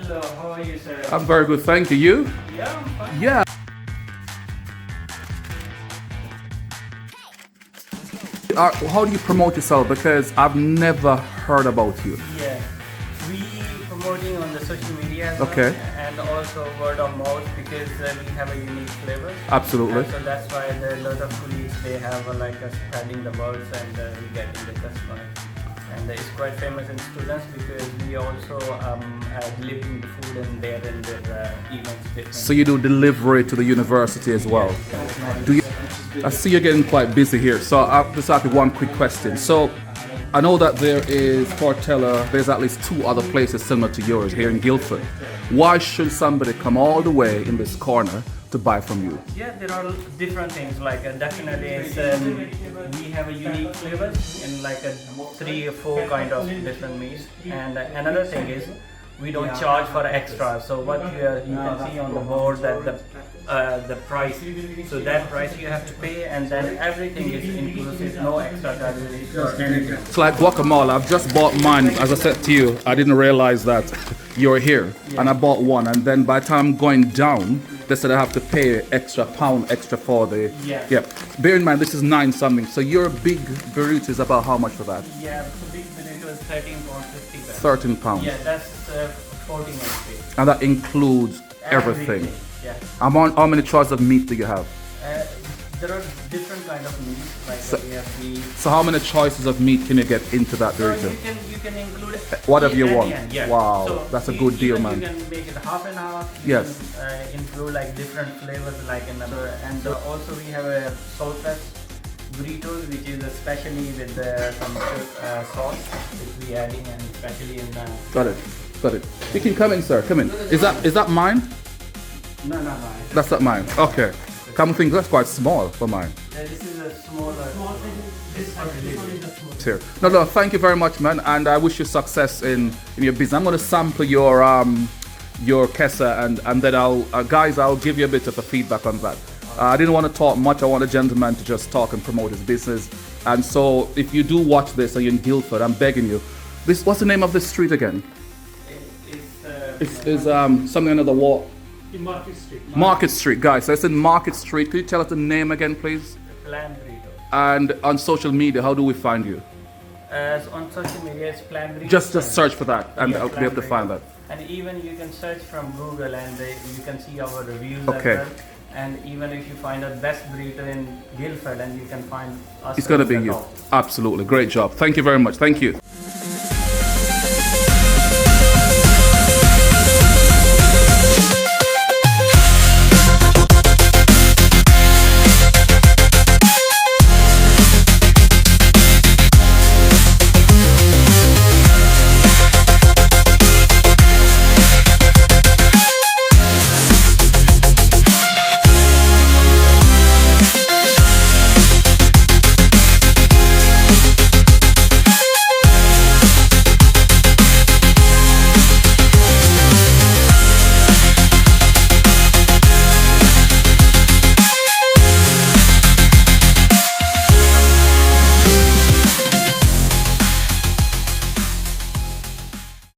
Hello, how are you, sir? I'm very good, thank you. You? Yeah, I'm fine. Yeah. How do you promote yourself? Because I've never heard about you. Yeah, we promoting on the social media as well, Okay. and also word of mouth because we have a unique flavor. Absolutely. And so that's why there are a lot of colleagues they have spreading the words and we getting the customer. And it's quite famous in students because we also delivering the food and there and their events. Different. So you do delivery to the university as well. Yeah. Do you? I see you're getting quite busy here. So I'll just ask you one quick question. So I know that there is Portela. There's at least 2 other places similar to yours here in Guildford. Why should somebody come all the way in this corner to buy from you? Yeah, there are different things definitely it's, we have a unique flavor in 3 or 4 kind of different meats, and another thing is we don't charge for extra. So what you can see on the board that the price, so that price you have to pay, and then everything is inclusive, no extra charges for anything. It's like guacamole. I've just bought mine. As I said to you, I didn't realize that you're here, and I bought one, and then by the time I'm going down, they said I have to pay £1 extra for the. Yeah. Bear in mind this is 9 something. So your big burrito is about how much for that? Yeah, so big burrito is £13.50. £13. Yeah, that's 14 HP. And that includes everything. Yeah. How many choices of meat do you have? There are different kind of meats, So- we have beef. So how many choices of meat can you get into that So burrito? you can include Whatever you any want. and yeah. Wow, So that's a good deal, even man. You can make it half and half. Yes. You can, include different flavors another, and also we have a saltless burritos, which is especially with some sauce which we adding, and especially in. Got it. You can come in, sir. Come in. Is that mine? No. That's not mine. Okay. Come think that's quite small for mine. This is a smaller. This is for delivery. Here. No. Thank you very much, man, and I wish you success in your business. I'm going to sample your kesa, and then I'll give you a bit of a feedback on that. I didn't want to talk much. I want a gentleman to just talk and promote his business. And so, if you do watch this and you're in Guildford, I'm begging you. What's the name of this street again? It's something under the wall. In Market Street. Market Street, guys. So it's in Market Street. Could you tell us the name again, please? Plan Burrito. And on social media, how do we find you? On social media, it's Plan Burrito. Just search for that, and Yeah, I'll be able to find that. And even you can search from Google, and you can see our reviews Okay. as well. And even if you find out best burrito in Guildford, and you can find us. It's going to at be the you. top. Absolutely. Great job. Thank you very much. Thank you.